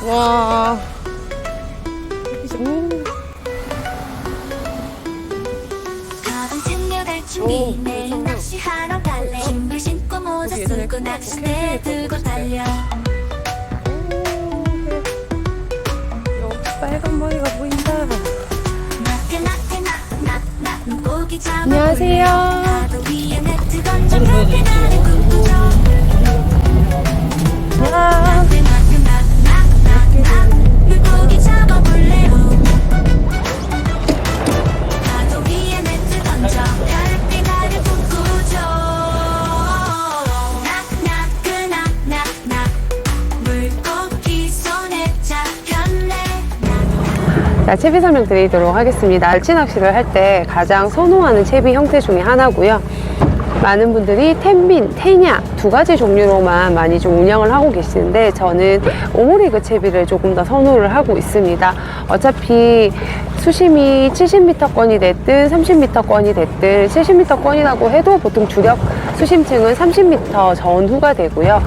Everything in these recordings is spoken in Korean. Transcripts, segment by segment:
와. 가방 챙겨갈 준비 내일 낚시하러 갈래 신발 신고 모자 쓰고 낚싯대 들고 달려 여기 빨간 머리가 보인다. 낙낙낙낙낙 물고기 잡아 안녕하세요. 파도 위에 네트 던져 그렇게 나를 꿈꾸죠 와. 낙낙낙낙낙 물고기 잡아볼래요 파도 위에 네트 던져 그렇게 나를 꿈꾸죠 낙낙낙낙낙 물고기 손에 잡혔네 자, 채비 설명 드리도록 하겠습니다. 알치 낚시를 할 때 가장 선호하는 채비 형태 중에 하나고요. 많은 분들이 텐빈, 테냐 두 가지 종류로만 많이 좀 운영을 하고 계시는데 저는 오모리그 채비를 조금 더 선호를 하고 있습니다. 어차피 수심이 70m권이 됐든 30m권이 됐든 70m권이라고 해도 보통 주력 수심층은 30m 전후가 되고요.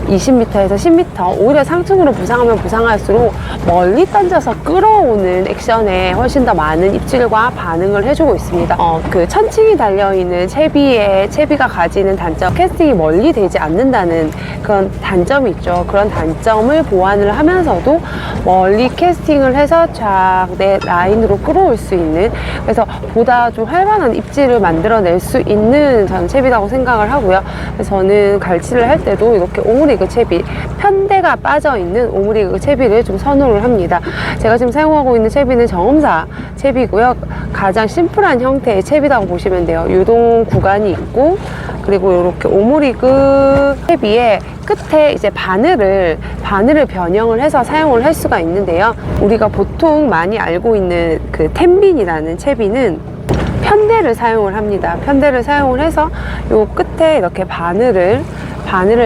20m에서 10m 오히려 상층으로 부상하면 부상할수록 멀리 던져서 끌어오는 액션에 훨씬 더 많은 입질과 반응을 해주고 있습니다. 그 천칭이 달려있는 채비가 가지는 단점, 캐스팅이 멀리 되지 않는다는 그런 단점이 있죠. 그런 단점을 보완을 하면서도 멀리 캐스팅을 해서 쫙 내 라인으로 끌어올 수 있는, 그래서 보다 좀 활발한 입질을 만들어낼 수 있는 저는 채비라고 생각을 하고요. 그래서 저는 갈치를 할 때도 이렇게 오므리그 채비, 편대가 빠져있는 오므리그 채비를 좀 선호를 합니다. 제가 지금 사용하고 있는 채비는 정음사 채비고요. 가장 심플한 형태의 채비라고 보시면 돼요. 유동 구간이 있고, 그리고 이렇게 오므리그 채비에 끝에 이제 바늘을 변형을 해서 사용을 할 수가 있는데요. 우리가 보통 많이 알고 있는 그 텐빈이라는 채비는 편대를 사용을 합니다. 편대를 사용을 해서 요 끝에 이렇게 바늘을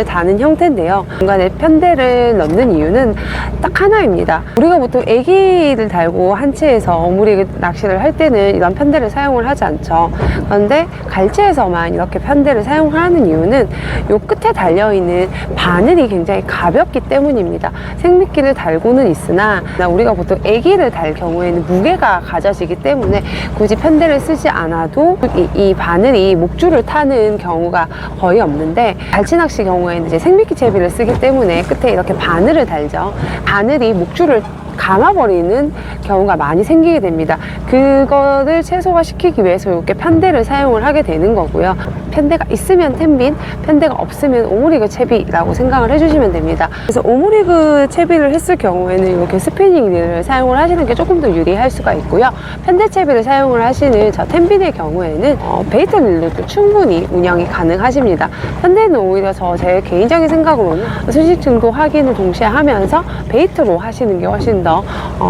다는 형태인데요. 중간에 편대를 넣는 이유는 딱 하나입니다. 우리가 보통 애기를 달고 한치에서 오므리그 낚시를 할 때는 이런 편대를 사용을 하지 않죠. 그런데 갈치에서만 이렇게 편대를 사용하는 이유는 요 끝에 달려있는 바늘이 굉장히 가볍기 때문입니다. 생미끼를 달고는 있으나 우리가 보통 애기를 달 경우에는 무게가 가져지기 때문에 굳이 편대를 쓰지 않아도 이 바늘이 목줄을 타는 경우가 거의 없는데, 갈치 낚시 경우에는 이제 생미끼 채비를 쓰기 때문에 끝에 이렇게 바늘을 달죠. 바늘이 목줄을 감아버리는 경우가 많이 생기게 됩니다. 그거를 최소화시키기 위해서 이렇게 편대를 사용을 하게 되는 거고요. 편대가 있으면 텐빈, 편대가 없으면 오므리그 채비라고 생각을 해주시면 됩니다. 그래서 오므리그 채비를 했을 경우에는 이렇게 스피닝 릴을 사용을 하시는 게 조금 더 유리할 수가 있고요. 편대 채비를 사용을 하시는 저 텐빈의 경우에는 베이트 릴로도 충분히 운영이 가능하십니다. 편대는 오히려 제 개인적인 생각으로는 수식 증도 확인을 동시에 하면서 베이트로 하시는 게 훨씬 더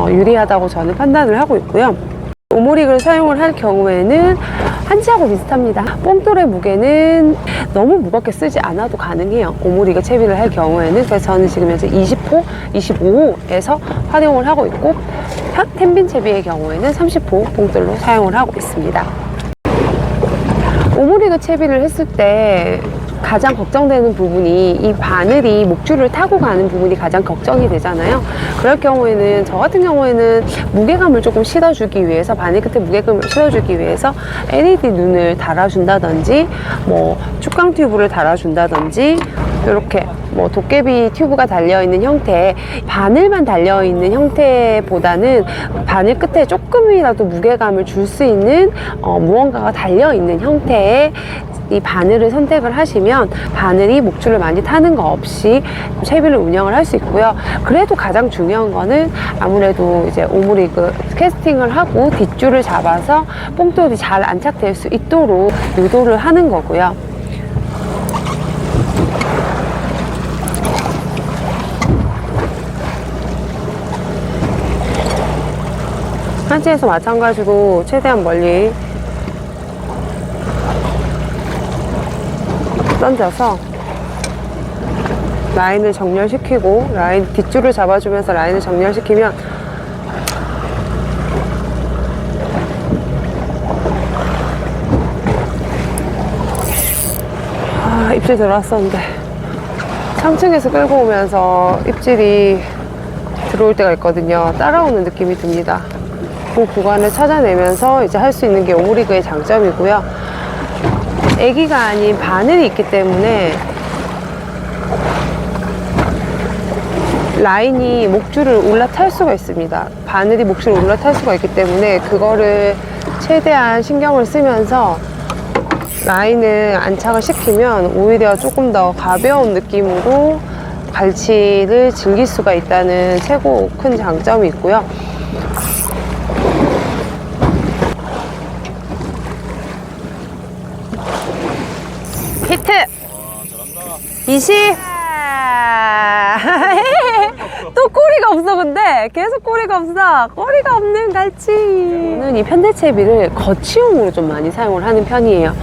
유리하다고 저는 판단을 하고 있고요. 오므리그를 사용을 할 경우에는 한치하고 비슷합니다. 뽕돌의 무게는 너무 무겁게 쓰지 않아도 가능해요. 오므리그 채비를 할 경우에는. 그래서 저는 지금 현재 20호, 25호에서 활용을 하고 있고, 텐빈 채비의 경우에는 30호 뽕돌로 사용을 하고 있습니다. 오므리그 채비를 했을 때 가장 걱정되는 부분이 이 바늘이 목줄을 타고 가는 부분이 가장 걱정이 되잖아요. 그럴 경우에는 저 같은 경우에는 무게감을 조금 실어주기 위해서, 바늘 끝에 무게감을 실어주기 위해서 LED 눈을 달아준다든지 축강 튜브를 달아준다든지, 이렇게 도깨비 튜브가 달려있는 형태, 바늘만 달려있는 형태보다는 바늘 끝에 조금이라도 무게감을 줄 수 있는 무언가가 달려있는 형태의 이 바늘을 선택을 하시면 바늘이 목줄을 많이 타는 거 없이 채비를 운영을 할 수 있고요. 그래도 가장 중요한 거는 아무래도 이제 오므리그 캐스팅을 하고 뒷줄을 잡아서 뽕돌이 잘 안착될 수 있도록 유도를 하는 거고요. 한치에서 마찬가지로 최대한 멀리 던져서 라인을 정렬시키고, 라인 뒷줄을 잡아주면서 라인을 정렬시키면 입질 들어왔었는데 3층에서 끌고 오면서 입질이 들어올 때가 있거든요. 따라오는 느낌이 듭니다. 그 구간을 찾아내면서 이제 할 수 있는 게 오므리그의 장점이고요. 애기가 아닌 바늘이 있기 때문에 라인이 목줄을 올라탈 수가 있습니다. 바늘이 목줄을 올라탈 수가 있기 때문에 그거를 최대한 신경을 쓰면서 라인을 안착을 시키면 오히려 조금 더 가벼운 느낌으로 갈치를 즐길 수가 있다는 최고 큰 장점이 있고요. 히트! 20! 또 꼬리가 없어. 근데 계속 꼬리가 없어. 꼬리가 없는 갈치. 저는 이 편대채비를 거치용으로 좀 많이 사용을 하는 편이에요.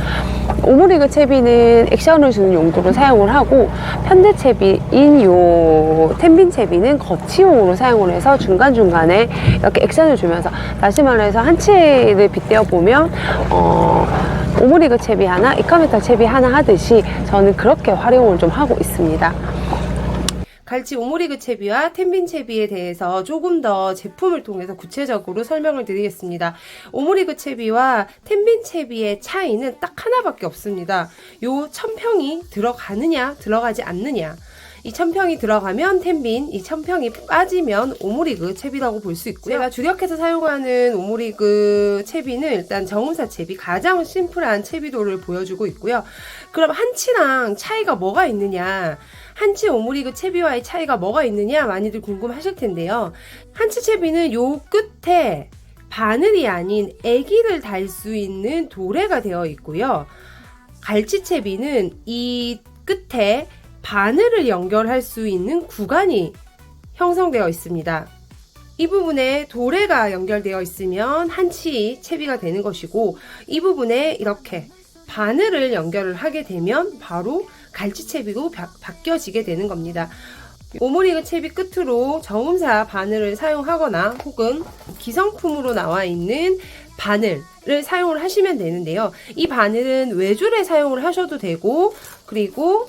오므리그 채비는 액션을 주는 용도로 사용을 하고, 편대채비인 요 텐빈 채비는 거치용으로 사용을 해서 중간중간에 이렇게 액션을 주면서, 다시 말해서 한치를 빗대어 보면 오므리그 채비 하나, 이카메타 채비 하나 하듯이 저는 그렇게 활용을 좀 하고 있습니다. 갈치 오므리그 채비와 텐빈 채비에 대해서 조금 더 제품을 통해서 구체적으로 설명을 드리겠습니다. 오므리그 채비와 텐빈 채비의 차이는 딱 하나밖에 없습니다. 요 천평이 들어가느냐 들어가지 않느냐. 이 천평이 들어가면 텐빈, 이 천평이 빠지면 오므리그 채비라고 볼 수 있고요. 제가 주력해서 사용하는 오므리그 채비는 일단 정음사 채비, 가장 심플한 채비도를 보여주고 있고요. 그럼 한치랑 차이가 뭐가 있느냐, 한치 오므리그 채비와의 차이가 뭐가 있느냐 많이들 궁금하실 텐데요. 한치 채비는 요 끝에 바늘이 아닌 애기를 달 수 있는 도래가 되어 있고요. 갈치 채비는 이 끝에 바늘을 연결할 수 있는 구간이 형성되어 있습니다. 이 부분에 도래가 연결되어 있으면 한치 채비가 되는 것이고, 이 부분에 이렇게 바늘을 연결을 하게 되면 바로 갈치 채비로 바뀌어지게 되는 겁니다. 오므리그 채비 끝으로 정음사 바늘을 사용하거나 혹은 기성품으로 나와 있는 바늘을 사용을 하시면 되는데요. 이 바늘은 외줄에 사용을 하셔도 되고, 그리고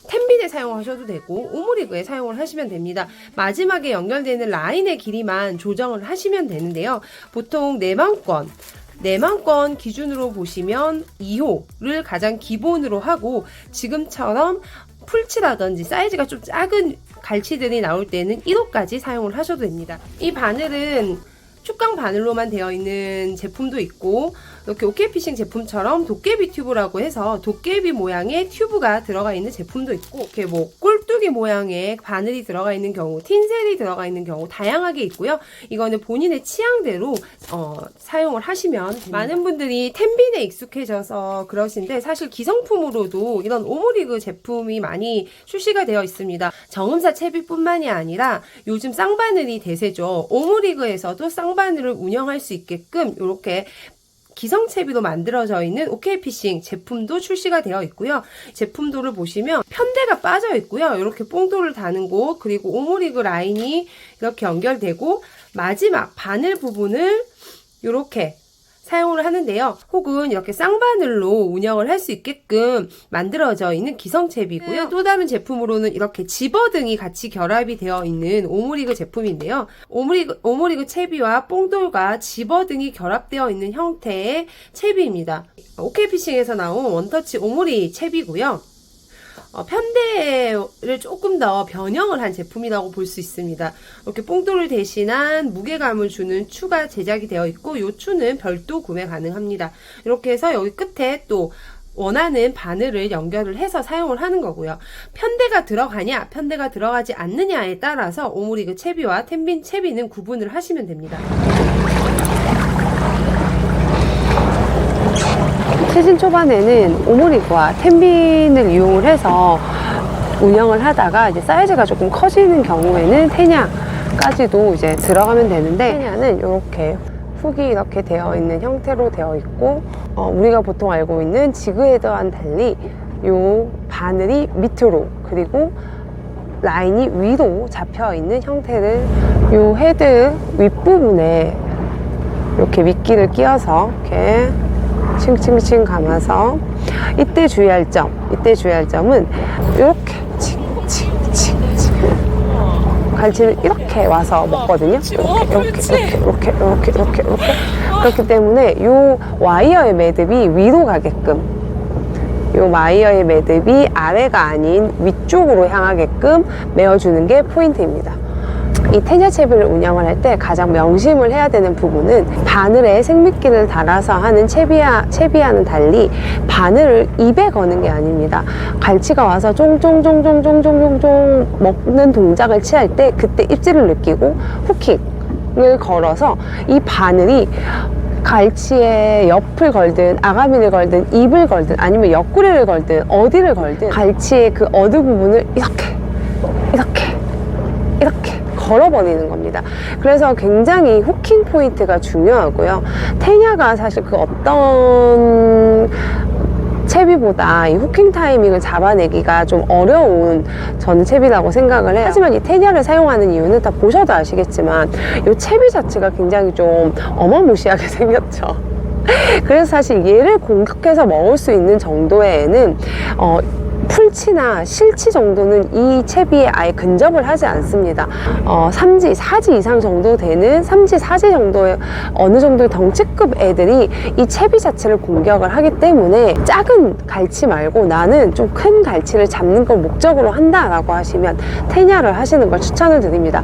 텐빈에 사용하셔도 되고, 오므리그에 사용을 하시면 됩니다. 마지막에 연결되는 라인의 길이만 조정을 하시면 되는데요. 보통 내망권 기준으로 보시면 2호를 가장 기본으로 하고, 지금처럼 풀치라든지 사이즈가 좀 작은 갈치들이 나올 때는 1호까지 사용을 하셔도 됩니다. 이 바늘은 축강 바늘로만 되어 있는 제품도 있고, 이렇게 오케이피싱 제품처럼 도깨비 튜브라고 해서 도깨비 모양의 튜브가 들어가 있는 제품도 있고, 이렇게 뭐 꼴뚜기 모양의 바늘이 들어가 있는 경우, 틴셀이 들어가 있는 경우 다양하게 있고요. 이거는 본인의 취향대로 사용을 하시면 됩니다. 많은 분들이 텐빈에 익숙해져서 그러신데, 사실 기성품으로도 이런 오므리그 제품이 많이 출시가 되어 있습니다. 정음사 채비뿐만이 아니라 요즘 쌍바늘이 대세죠. 오므리그에서도 쌍바늘을 운영할 수 있게끔 이렇게 기성채비로 만들어져 있는 오케이피싱 제품도 출시가 되어 있고요. 제품도를 보시면 편대가 빠져 있고요. 이렇게 뽕돌을 다는 곳, 그리고 오므리그 라인이 이렇게 연결되고, 마지막 바늘 부분을 이렇게 사용을 하는데요. 혹은 이렇게 쌍바늘로 운영을 할 수 있게끔 만들어져 있는 기성채비고요. 또 다른 제품으로는 이렇게 집어등이 같이 결합이 되어 있는 오므리그 제품인데요. 오므리그 채비와 뽕돌과 집어등이 결합되어 있는 형태의 채비입니다. 오케이피싱에서 나온 원터치 오므리 채비고요. 편대를 조금 더 변형을 한 제품이라고 볼 수 있습니다. 이렇게 뽕돌을 대신한 무게감을 주는 추가 제작이 되어 있고, 이 추는 별도 구매 가능합니다. 이렇게 해서 여기 끝에 또 원하는 바늘을 연결을 해서 사용을 하는 거고요. 편대가 들어가냐 편대가 들어가지 않느냐에 따라서 오므리그 채비와 텐빈 채비는 구분을 하시면 됩니다. 시즌 초반에는 오므리그와 텐빈을 이용을 해서 운영을 하다가, 이제 사이즈가 조금 커지는 경우에는 테냐까지도 이제 들어가면 되는데, 테냐는 이렇게 훅이 이렇게 되어 있는 형태로 되어 있고, 우리가 보통 알고 있는 지그헤드와는 달리 요 바늘이 밑으로, 그리고 라인이 위로 잡혀 있는 형태를, 요 헤드 윗부분에 이렇게 미끼를 끼워서 이렇게 칭칭칭 감아서, 이때 주의할 점은 이렇게 칭칭칭 갈치를 이렇게 와서 먹거든요. 이렇게. 그렇기 때문에 이 와이어의 매듭이 위로 가게끔, 이 와이어의 매듭이 아래가 아닌 위쪽으로 향하게끔 메어주는 게 포인트입니다. 이 테냐채비를 운영을 할 때 가장 명심을 해야 되는 부분은 바늘에 생미끼를 달아서 하는 채비와는 달리 바늘을 입에 거는 게 아닙니다. 갈치가 와서 쫑쫑쫑쫑쫑쫑쫑 먹는 동작을 취할 때 그때 입질을 느끼고 후킹을 걸어서 이 바늘이 갈치의 옆을 걸든 아가미를 걸든 입을 걸든 아니면 옆구리를 걸든 어디를 걸든 갈치의 그 어드 부분을 이렇게 걸어버리는 겁니다. 그래서 굉장히 후킹 포인트가 중요하고요. 테냐가 사실 그 어떤 채비보다 이 후킹 타이밍을 잡아내기가 좀 어려운 저는 채비라고 생각을 해요. 하지만 이 테냐를 사용하는 이유는 다 보셔도 아시겠지만 이 채비 자체가 굉장히 좀 어마무시하게 생겼죠. 그래서 사실 얘를 공격해서 먹을 수 있는 정도에는 풀치나 실치 정도는 이 채비에 아예 근접을 하지 않습니다. 3지, 4지 이상 정도 되는 3지, 4지 정도의 어느 정도의 덩치급 애들이 이 채비 자체를 공격을 하기 때문에 작은 갈치 말고 나는 좀 큰 갈치를 잡는 걸 목적으로 한다라고 하시면 테냐를 하시는 걸 추천을 드립니다.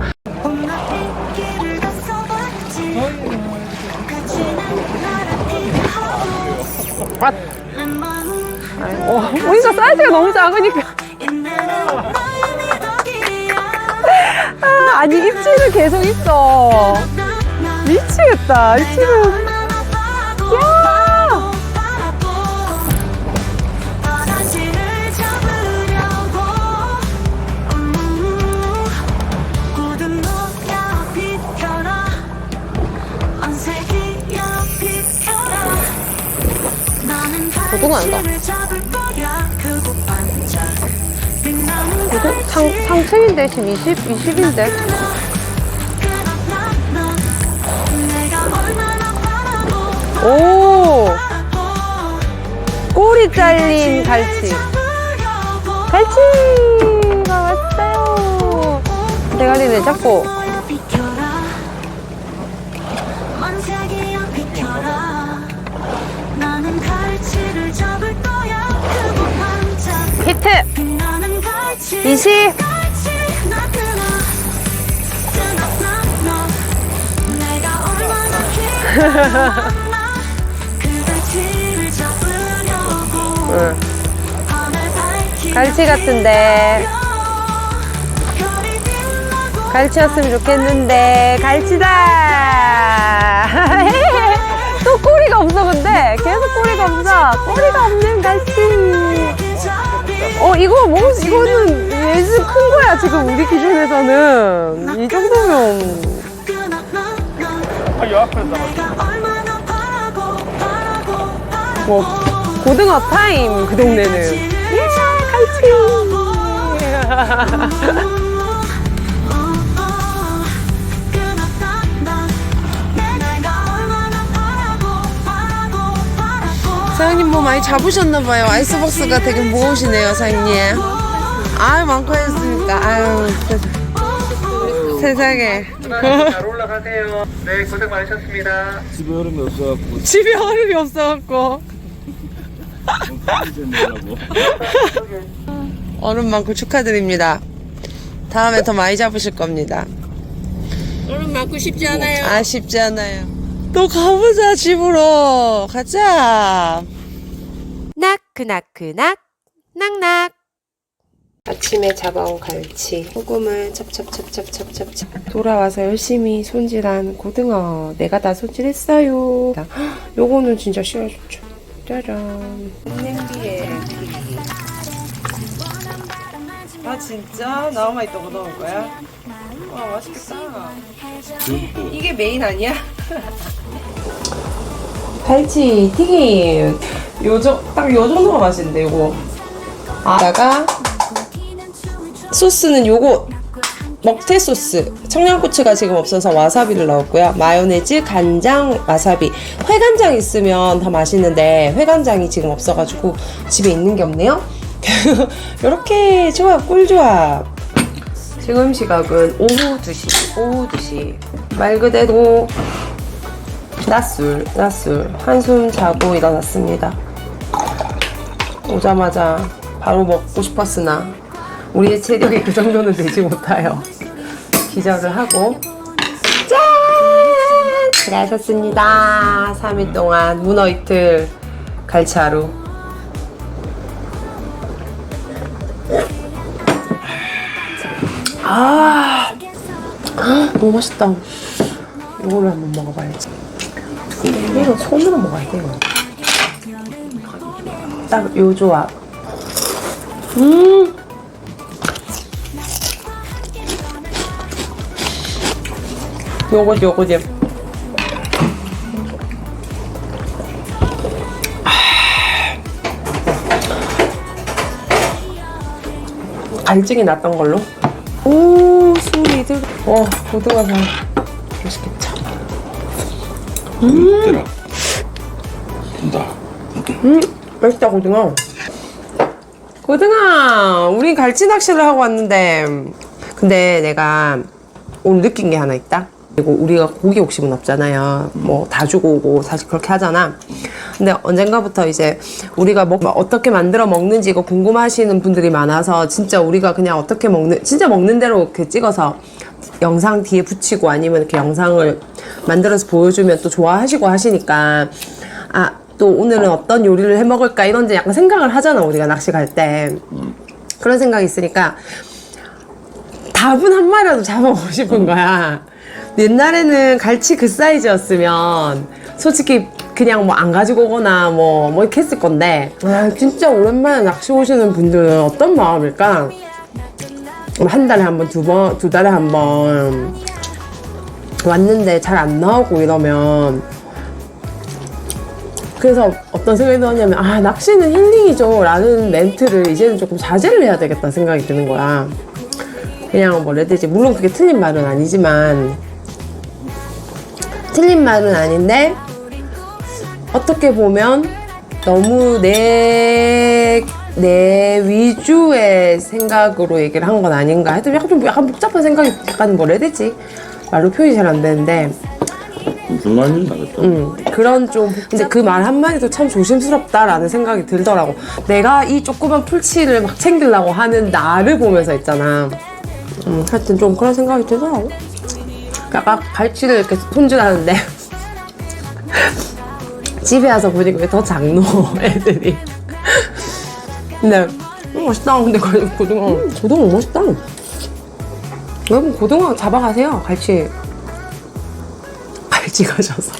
보니까 사이즈가 너무 작으니까. 아니 입질은 계속 있어. 미치겠다. 입질은. 야! 고등어 아닌가? 상층인데 지금 20인데. 오! 꼬리 잘린 갈치. 갈치가 왔어요. 대가리를 잡고. 히트! 20! 응. 갈치 같은데. 갈치였으면 좋겠는데. 갈치다! 또 꼬리가 없어, 근데. 계속 꼬리가 없어. 꼬리가 없는 갈치. 이거는 예수 큰 거야, 지금 우리 기준에서는. 이 정도면. 뭐, 고등어 타임, 그 동네는. 예, 갈치! 사장님 뭐 많이 잡으셨나봐요. 아이스박스가 되게 무거우시네요, 사장님. 아유, 많고 했으니까. 아유, 세상에. 잘 올라가세요. 네, 고생 많으셨습니다. 집에 얼음이 없어갖고. 집에 얼음이 없어갖고. 얼음 많고 축하드립니다. 다음에 더 많이 잡으실 겁니다. 얼음 많고 쉽지 않아요. 아, 쉽지 않아요. 또 가보자, 집으로. 가자. 나크나크낙 낙낙. 아침에 잡아온 갈치, 소금을 찹찹찹찹찹찹 돌아와서 열심히 손질한 고등어. 내가 다 손질했어요. 요거는 진짜 씌워줬죠. 짜잔. 냉비에 아 진짜? 너무 많이 떠고 넣을 거야? 와 맛있겠다. 이게 메인 아니야? 갈치 튀김. 딱 요 정도가 맛있는데 요거. 다가 소스는 요거 먹태 소스. 청양고추가 지금 없어서 와사비를 넣었고요. 마요네즈, 간장, 와사비. 회간장 있으면 더 맛있는데 회간장이 지금 없어가지고 집에 있는 게 없네요. 이렇게 조합, 꿀조합. 지금 시각은 오후 2시. 말 그대로 낮술. 한숨 자고 일어났습니다. 오자마자 바로 먹고 싶었으나 우리의 체력이 그 정도는 되지 못하여 기절을 하고 짠! 수고하셨습니다. 3일 동안 문어 이틀 갈치하루. 너무 맛있다. 이거를 한번 먹어봐야지. 이거 손으로 먹어야 돼요. 딱 요 조합. 요거지. 갈증이 났던 걸로. 오, 술이 들. 고등어가 맛있겠죠. 된다. 맛있다, 고등어. 우리 갈치 낚시를 하고 왔는데, 근데 내가 오늘 느낀 게 하나 있다. 그리고 우리가 고기 욕심은 없잖아요. 뭐 다 주고 오고 사실 그렇게 하잖아. 근데 언젠가부터 이제 우리가 어떻게 만들어 먹는지 이거 궁금하시는 분들이 많아서 진짜 우리가 그냥 어떻게 진짜 먹는 대로 이렇게 찍어서 영상 뒤에 붙이고 아니면 이렇게 영상을 만들어서 보여주면 또 좋아하시고 하시니까 또 오늘은 어떤 요리를 해 먹을까 이런 데 약간 생각을 하잖아, 우리가 낚시 갈 때. 그런 생각이 있으니까 답은 한 마리라도 잡아보고 싶은 거야. 옛날에는 갈치 그 사이즈였으면 솔직히 그냥 뭐 안 가지고 오거나 뭐 이렇게 했을 건데, 진짜 오랜만에 낚시 오시는 분들은 어떤 마음일까? 한 달에 한 번, 두 달에 한 번 왔는데 잘 안 나오고 이러면, 그래서 어떤 생각이 들었냐면, 낚시는 힐링이죠 라는 멘트를 이제는 조금 자제를 해야 되겠다 생각이 드는 거야. 그냥 뭐라 해야 되지, 물론 그게 틀린 말은 아니지만, 틀린 말은 아닌데 어떻게 보면 너무 내 위주의 생각으로 얘기를 한 건 아닌가. 하여튼 약간 복잡한 생각이 약간 뭐라 해야 되지, 말로 표현이 잘 안 되는데, 무슨 말인지 알겠다. 그런 좀, 근데 그 말 한마디도 참 조심스럽다라는 생각이 들더라고. 내가 이 조그만 풀치를 막 챙기려고 하는 나를 보면서 있잖아. 하여튼 좀 그런 생각이 들더라고. 아까 갈치를 이렇게 손질하는데 집에 와서 보니까 왜 더 작노, 애들이. 근데 맛있다. 근데 고등어 맛있다. 여러분 고등어 잡아가세요. 갈치 가셔서.